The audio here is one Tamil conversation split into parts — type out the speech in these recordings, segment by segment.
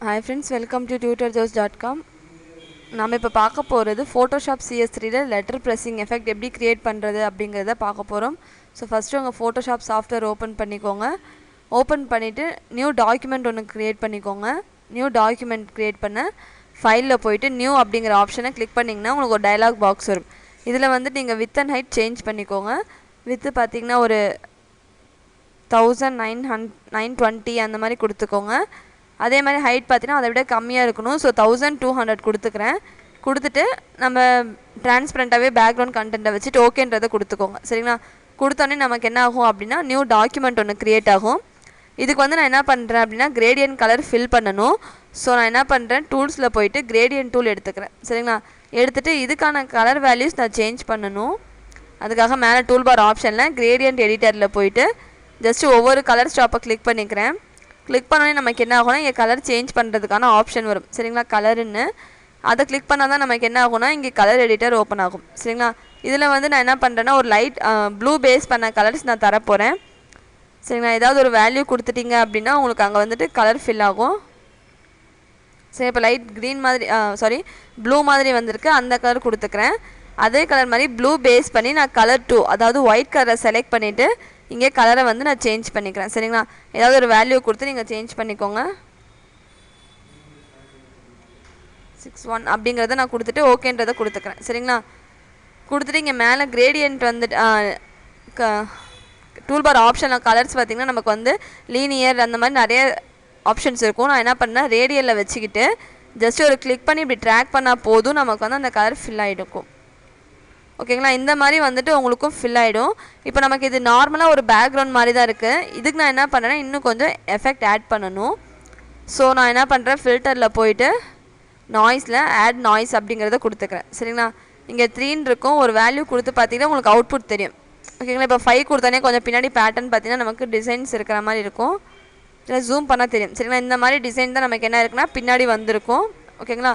Hi friends, welcome to tutorjobs.com. நாம இப்போ பார்க்க போகிறது Photoshop CS3ல லெட்டர் ப்ரெஸ்ஸிங் எஃபெக்ட் எப்படி கிரியேட் பண்ணுறது அப்படிங்கிறத பார்க்க போகிறோம். ஸோ ஃபஸ்ட்டு உங்கள் Photoshop சாஃப்ட்வேர் ஓப்பன் பண்ணிக்கோங்க. ஓப்பன் பண்ணிவிட்டு நியூ டாக்குமெண்ட் ஒன்று க்ரியேட் பண்ணிக்கோங்க. நியூ டாக்குமெண்ட் க்ரியேட் பண்ண ஃபைலில் போயிட்டு நியூ அப்படிங்கிற ஆப்ஷனை கிளிக் பண்ணிங்கன்னா உங்களுக்கு ஒரு டயலாக் பாக்ஸ் வரும். இதில் வந்துட்டு நீங்கள் வித் அண்ட் ஹைட் சேஞ்ச் பண்ணிக்கோங்க. வித்து பார்த்திங்கன்னா ஒரு 1920 அந்த மாதிரி கொடுத்துக்கோங்க. அதே மாதிரி ஹைட் பார்த்தீங்கன்னா அதை விட கம்மியாக இருக்கணும். ஸோ 1200 கொடுத்துக்கிறேன். கொடுத்துட்டு நம்ம டிரான்ஸ்பரண்ட்டாகவே பேக்ரவுண்ட் கண்டென்ட்டை வச்சுட்டு ஓகேன்றதை கொடுத்துக்கோங்க. சரிங்களா? கொடுத்தோன்னே நமக்கு என்ன ஆகும் அப்படின்னா நியூ டாக்குமெண்ட் ஒன்று க்ரியேட் ஆகும். இதுக்கு வந்து நான் என்ன பண்ணுறேன் அப்படின்னா கிரேடியன்ட் கலர் ஃபில் பண்ணணும். ஸோ நான் என்ன பண்ணுறேன், டூல்ஸில் போயிட்டு கிரேடியன்ட் டூல் எடுத்துக்கிறேன். சரிங்களா? எடுத்துகிட்டு இதுக்கான கலர் வேல்யூஸ் நான் சேஞ்ச் பண்ணணும். அதுக்காக மேலே டூல்பார் ஆப்ஷனில் கிரேடியன்ட் எடிட்டரில் போயிட்டு ஜஸ்ட்டு ஒவ்வொரு கலர் ஸ்டாப்பை கிளிக் பண்ணிக்கிறேன். கிளிக் பண்ணோன்னே நமக்கு என்ன ஆகும்னா இங்கே கலர் சேஞ்ச் பண்ணுறதுக்கான ஆப்ஷன் வரும். சரிங்களா? கலருன்னு அதை கிளிக் பண்ணால் தான் நமக்கு என்ன ஆகும்னா இங்கே கலர் எடிட்டர் ஓப்பன் ஆகும். சரிங்களா? இதில் வந்து நான் என்ன பண்ணுறேன்னா ஒரு லைட் ப்ளூ பேஸ் பண்ண கலர்ஸ் நான் தரப்போகிறேன். சரிங்களா? ஏதாவது ஒரு வேல்யூ கொடுத்துட்டிங்க அப்படின்னா உங்களுக்கு அங்கே வந்துட்டு கலர் ஃபில் ஆகும். சரி, இப்போ லைட் க்ரீன் மாதிரி ப்ளூ மாதிரி வந்திருக்கு, அந்த கலர் கொடுத்துக்கிறேன். அதே கலர் மாதிரி ப்ளூ பேஸ் பண்ணி நான் கலர் 2 அதாவது ஒயிட் கலரை செலக்ட் பண்ணிவிட்டு இங்கே கலரை வந்து நான் சேஞ்ச் பண்ணிக்கிறேன். சரிங்களா? ஏதாவது ஒரு வேல்யூ கொடுத்து நீங்கள் சேஞ்ச் பண்ணிக்கோங்க. 61 அப்படிங்கிறத நான் கொடுத்துட்டு ஓகேன்றதை கொடுத்துக்கிறேன். சரிங்களா? கொடுத்துட்டு இங்கே மேலே கிரேடியன்ட் வந்துட்டு டூல்பார் ஆப்ஷனில் கலர்ஸ் பார்த்திங்கன்னா நமக்கு வந்து லீனியர் அந்த மாதிரி நிறைய ஆப்ஷன்ஸ் இருக்கும். நான் என்ன பண்ணேன், ரேடியலில் வச்சுக்கிட்டு ஜஸ்ட் ஒரு கிளிக் பண்ணி இப்படி ட்ராக் பண்ணால் போதும், நமக்கு வந்து அந்த கலர் ஃபில் ஆகிடுக்கும். ஓகேங்களா? இந்த மாதிரி வந்துட்டு உங்களுக்கும் ஃபில் ஆகிடும். இப்போ நமக்கு இது நார்மலாக ஒரு பேக்ரவுண்ட் மாதிரி தான் இருக்குது. இதுக்கு நான் என்ன பண்ணுறேன்னா இன்னும் கொஞ்சம் எஃபெக்ட் ஆட் பண்ணணும். ஸோ நான் என்ன பண்ணுறேன், ஃபில்டரில் போயிட்டு நாய்ஸில் ஆட் நாய்ஸ் அப்படிங்கிறத கொடுத்துக்கிறேன். சரிங்களா? இங்கே 3 இருக்கும். ஒரு வேல்யூ கொடுத்து பார்த்தீங்கன்னா உங்களுக்கு அவுட்புட் தெரியும். ஓகேங்களா? இப்போ 5 கொடுத்தோன்னே கொஞ்சம் பின்னாடி பேட்டர்ன் பார்த்தீங்கன்னா நமக்கு டிசைன்ஸ் இருக்கிற மாதிரி இருக்கும். இல்லை ஜூம் பண்ணால் தெரியும். சரிங்களா? இந்த மாதிரி டிசைன் தான் நமக்கு என்ன இருக்குன்னா பின்னாடி வந்திருக்கும். ஓகேங்களா?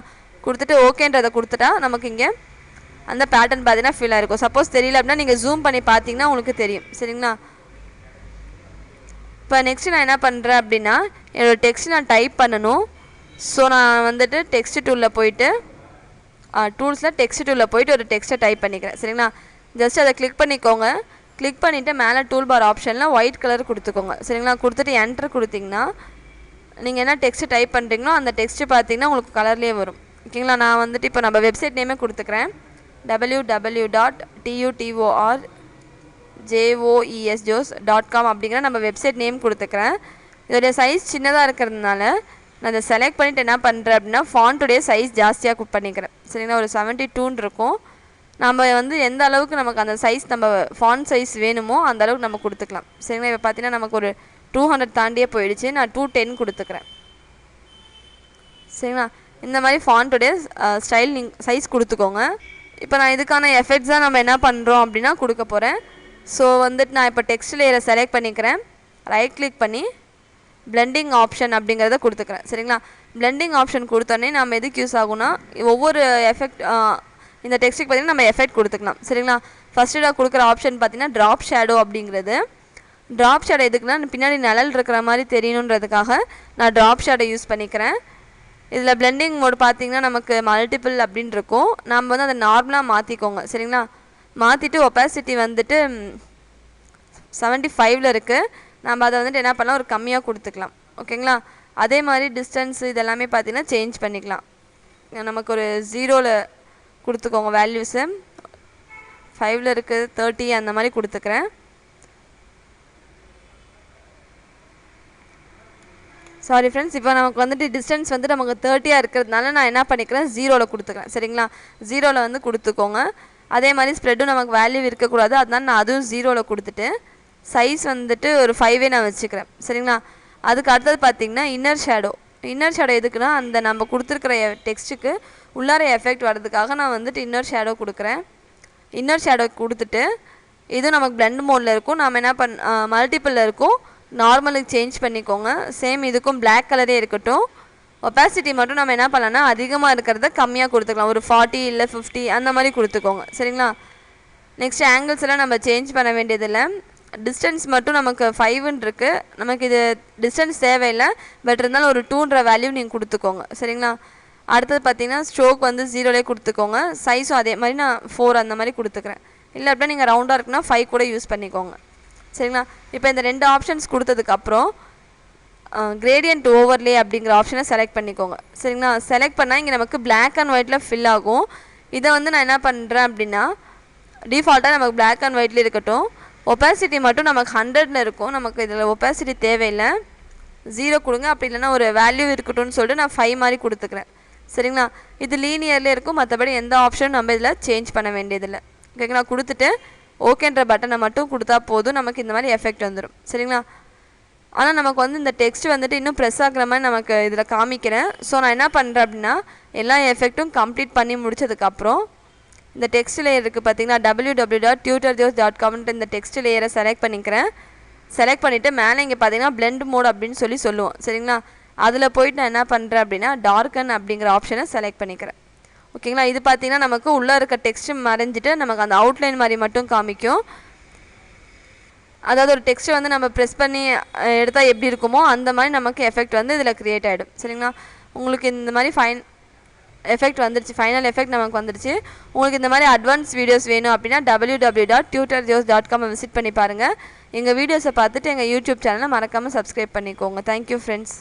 கொடுத்துட்டு ஓகேன்றதை கொடுத்துட்டா நமக்கு இங்கே அந்த பேட்டர்ன் பார்த்தீங்கன்னா ஃபில் ஆகிருக்கும். சப்போஸ் தெரியல அப்படின்னா நீங்கள் ஜூம் பண்ணி பார்த்தீங்கன்னா உங்களுக்கு தெரியும். சரிங்களா? இப்போ நெக்ஸ்ட்டு நான் என்ன பண்ணுறேன் அப்படின்னா என்னோடய டெக்ஸ்ட் நான் டைப் பண்ணணும். ஸோ நான் வந்துட்டு டெக்ஸ்ட் டூலில் போயிட்டு டூல்ஸில் டெக்ஸ்ட் டூலில் போயிட்டு ஒரு டெக்ஸ்ட்டை டைப் பண்ணிக்கிறேன். சரிங்களா? ஜஸ்ட் அதை கிளிக் பண்ணிக்கோங்க. கிளிக் பண்ணிவிட்டு மேலே டூல்பார் ஆப்ஷனில் ஒயிட் கலர் கொடுத்துக்கோங்க. சரிங்களா? கொடுத்துட்டு என்டர் கொடுத்திங்கன்னா நீங்கள் என்ன டெக்ஸ்ட்டு டைப் பண்ணுறீங்களோ அந்த டெக்ஸ்ட்டு பார்த்தீங்கன்னா உங்களுக்கு கலர்லேயே வரும். ஓகேங்களா? நான் வந்துட்டு இப்போ நம்ம வெப்சைட் நேமே கொடுத்துக்கிறேன். www.tutorjobs.com அப்படிங்கிற நம்ம வெப்சைட் நேம் கொடுத்துக்கிறேன். இதோடைய சைஸ் சின்னதாக இருக்கிறதுனால நான் அதை செலக்ட் பண்ணிவிட்டு என்ன பண்ணுறேன் அப்படின்னா ஃபாண்ட்டுடைய சைஸ் ஜாஸ்தியாக பண்ணிக்கிறேன். சரிங்களா? ஒரு 72 இருக்கும். நம்ம வந்து எந்த அளவுக்கு நமக்கு அந்த சைஸ் நம்ம ஃபாண்ட் சைஸ் வேணுமோ அந்த அளவுக்கு நம்ம கொடுத்துக்கலாம். சரிங்களா? இப்போ பார்த்தீங்கன்னா நமக்கு ஒரு 200 தாண்டியே போயிடுச்சு. நான் 210 கொடுத்துக்கிறேன். சரிங்களா? இந்த மாதிரி ஃபாண்ட்டுடைய ஸ்டைல் சைஸ் கொடுத்துக்கோங்க. இப்போ நான் இதுக்கான எஃபெக்ட்ஸ் தான் நம்ம என்ன பண்ணுறோம் அப்படின்னா கொடுக்க போகிறேன். ஸோ வந்துட்டு நான் இப்போ டெக்ஸ்ட் லேயரை செலக்ட் பண்ணிக்கிறேன். ரைட் கிளிக் பண்ணி பிளெண்டிங் ஆப்ஷன் அப்படிங்கிறத கொடுத்துக்கிறேன். சரிங்களா? பிளெண்டிங் ஆப்ஷன் கொடுத்தோன்னே நம்ம எதுக்கு யூஸ் ஆகும்னா ஒவ்வொரு எஃபெக்ட் இந்த டெக்ஸ்ட்டுக்கு பார்த்திங்கன்னா நம்ம எஃபெக்ட் கொடுத்துக்கலாம். சரிங்களா? ஃபஸ்ட்டு நான் கொடுக்குற ஆப்ஷன் பார்த்திங்கன்னா ட்ராப் ஷேடோ அப்படிங்கிறது. ட்ராப் ஷேடோ எதுக்குன்னா பின்னாடி நிழல் இருக்கிற மாதிரி தெரியணுன்றதுக்காக நான் ட்ராப் ஷேடோ யூஸ் பண்ணிக்கிறேன். இதில் பிளெண்டிங் மோட் பார்த்திங்கன்னா நமக்கு மல்டிபிள் அப்படின்னு இருக்கும். நம்ம வந்து அதை நார்மலாக மாற்றிக்கோங்க. சரிங்களா? மாற்றிட்டு ஒப்பாசிட்டி வந்துட்டு 75ல் இருக்குது. நம்ம அதை வந்துட்டு என்ன பண்ணலாம், ஒரு கம்மியாக கொடுத்துக்கலாம். ஓகேங்களா? அதே மாதிரி டிஸ்டன்ஸ் இதெல்லாமே பார்த்திங்கன்னா சேஞ்ச் பண்ணிக்கலாம். நமக்கு ஒரு 0ல் கொடுத்துக்கோங்க வேல்யூஸு. 5ல் இருக்குது, 30 அந்த மாதிரி கொடுத்துக்கிறேன். சாரி ஃப்ரெண்ட்ஸ், இப்போ நமக்கு வந்துட்டு டிஸ்டன்ஸ் வந்து நமக்கு 30 இருக்கிறதுனால நான் என்ன பண்ணிக்கிறேன், 0ல் கொடுத்துக்கிறேன். சரிங்களா? 0ல் வந்து கொடுத்துக்கோங்க. அதே மாதிரி ஸ்ப்ரெட்டும் நமக்கு வேல்யூ இருக்கக்கூடாது, அதனால நான் அதுவும் 0ல் கொடுத்துட்டு சைஸ் வந்துட்டு ஒரு 5 நான் வச்சுக்கிறேன். சரிங்களா? அதுக்கு அடுத்தது பார்த்திங்கன்னா இன்னர் ஷேடோ. இன்னர் ஷேடோ எதுக்குன்னா அந்த நம்ம கொடுத்துருக்குற டெக்ஸ்ட்டுக்கு உள்ளார எஃபெக்ட் வர்றதுக்காக நான் வந்துட்டு இன்னர் ஷேடோ கொடுக்குறேன். இன்னர் ஷேடோ கொடுத்துட்டு இதுவும் நமக்கு பிளெண்ட் மோடில் இருக்கும். நம்ம என்ன மல்டிப்பிளில் இருக்கும், நார்மலுக்கு சேஞ்ச் பண்ணிக்கோங்க. சேம் இதுக்கும் பிளாக் கலரே இருக்கட்டும். ஒப்பாசிட்டி மட்டும் நம்ம என்ன பண்ணலாம்னா அதிகமாக இருக்கிறத கம்மியாக கொடுத்துக்கலாம். ஒரு 40 இல்லை 50 அந்த மாதிரி கொடுத்துக்கோங்க. சரிங்களா? நெக்ஸ்ட் ஆங்கிள்ஸ் எல்லாம் நம்ம சேஞ்ச் பண்ண வேண்டியதில்லை. டிஸ்டன்ஸ் மட்டும் நமக்கு 5ன்னு இருக்குது. நமக்கு இது டிஸ்டன்ஸ் தேவையில்லை, பட் இருந்தாலும் ஒரு 2ன்ற வேல்யூ நீங்கள் கொடுத்துக்கோங்க. சரிங்களா? அடுத்தது பார்த்தீங்கன்னா ஸ்ட்ரோக் வந்து 0லே கொடுத்துக்கோங்க. சைஸும் அதே மாதிரி நான் 4 அந்த மாதிரி கொடுத்துக்கிறேன். இல்லை அப்படின்னா நீங்கள் ரவுண்டாக இருக்குன்னா 5 கூட யூஸ் பண்ணிக்கோங்க. சரிங்களா? இப்போ இந்த 2 ஆப்ஷன்ஸ் கொடுத்ததுக்கப்புறம் கிரேடியன்ட் ஓவர்லே அப்படிங்கிற ஆப்ஷனை செலக்ட் பண்ணிக்கோங்க. சரிங்களா? செலக்ட் பண்ணால் இங்கே நமக்கு பிளாக் அண்ட் ஒயிட்டில் ஃபில் ஆகும். இதை வந்து நான் என்ன பண்ணுறேன் அப்படின்னா டிஃபால்ட்டாக நமக்கு பிளாக் அண்ட் ஒயிட்லேயே இருக்கட்டும். ஒப்பாசிட்டி மட்டும் நமக்கு 100ன்னு இருக்கும். நமக்கு இதில் ஒப்பாசிட்டி தேவையில்லை, 0 கொடுங்க. அப்படி இல்லைன்னா ஒரு வேல்யூ இருக்கட்டும்னு சொல்லிட்டு நான் 5 மாதிரி கொடுத்துக்கிறேன். சரிங்களா? இது லீனியர்லேயே இருக்கும், மற்றபடி எந்த ஆப்ஷனும் நம்ம இதில் சேஞ்ச் பண்ண வேண்டியதில்லை. ஓகேங்களா? கொடுத்துட்டு ஓகேன்ற பட்டனை மட்டும் கொடுத்தா போதும், நமக்கு இந்த மாதிரி எஃபெக்ட் வந்துடும். சரிங்களா? ஆனால் நமக்கு வந்து இந்த டெக்ஸ்ட் வந்துட்டு இன்னும் ப்ரெஸ் ஆகிற மாதிரி நமக்கு இதில் காமிக்கிறேன். ஸோ நான் என்ன பண்ணுறேன் அப்படின்னா எல்லா எஃபெக்ட்டும் கம்ப்ளீட் பண்ணி முடிச்சதுக்கப்புறம் இந்த டெக்ஸ்ட் லேயர் இருக்குது பார்த்தீங்கன்னா www.tutorjobs.com இந்த டெக்ஸ்ட் லேயரை செலக்ட் பண்ணிக்கிறேன். செலக்ட் பண்ணிவிட்டு மேலே இங்கே பார்த்தீங்கன்னா பிளெண்ட் மோட் அப்படின்னு சொல்லுவோம். சரிங்களா? அதில் போயிட்டு நான் என்ன பண்ணுறேன் அப்படின்னா டார்க்கன் அப்படிங்கிற ஆப்ஷனை செலக்ட் பண்ணிக்கிறேன். ஓகேங்களா? இது பார்த்தீங்கன்னா நமக்கு உள்ளே இருக்க டெக்ஸ்ட் மறைஞ்சிட்டு நமக்கு அந்த அவுட்லைன் மாதிரி மட்டும் காமிக்கும். அதாவது ஒரு டெக்ஸ்ட்டை வந்து நம்ம ப்ரெஸ் பண்ணி எடுத்தால் எப்படி இருக்குமோ அந்த மாதிரி நமக்கு எஃபெக்ட் வந்து இதில் க்ரியேட் ஆகிடும். சரிங்களா? உங்களுக்கு இந்த மாதிரி எஃபெக்ட் வந்துடுச்சு, ஃபைனல் எஃபெக்ட் நமக்கு வந்துடுச்சு. உங்களுக்கு இந்த மாதிரி அட்வான்ஸ் வீடியோஸ் வேணும் அப்படின்னா www.tutorjobs.com விசிட் பண்ணி பாருங்கள். எங்கள் வீடியோஸை பார்த்துட்டு எங்கள் யூடியூப் சேனலை மறக்காமல் சப்ஸ்கிரைப் பண்ணிக்கோங்க. Thank you friends.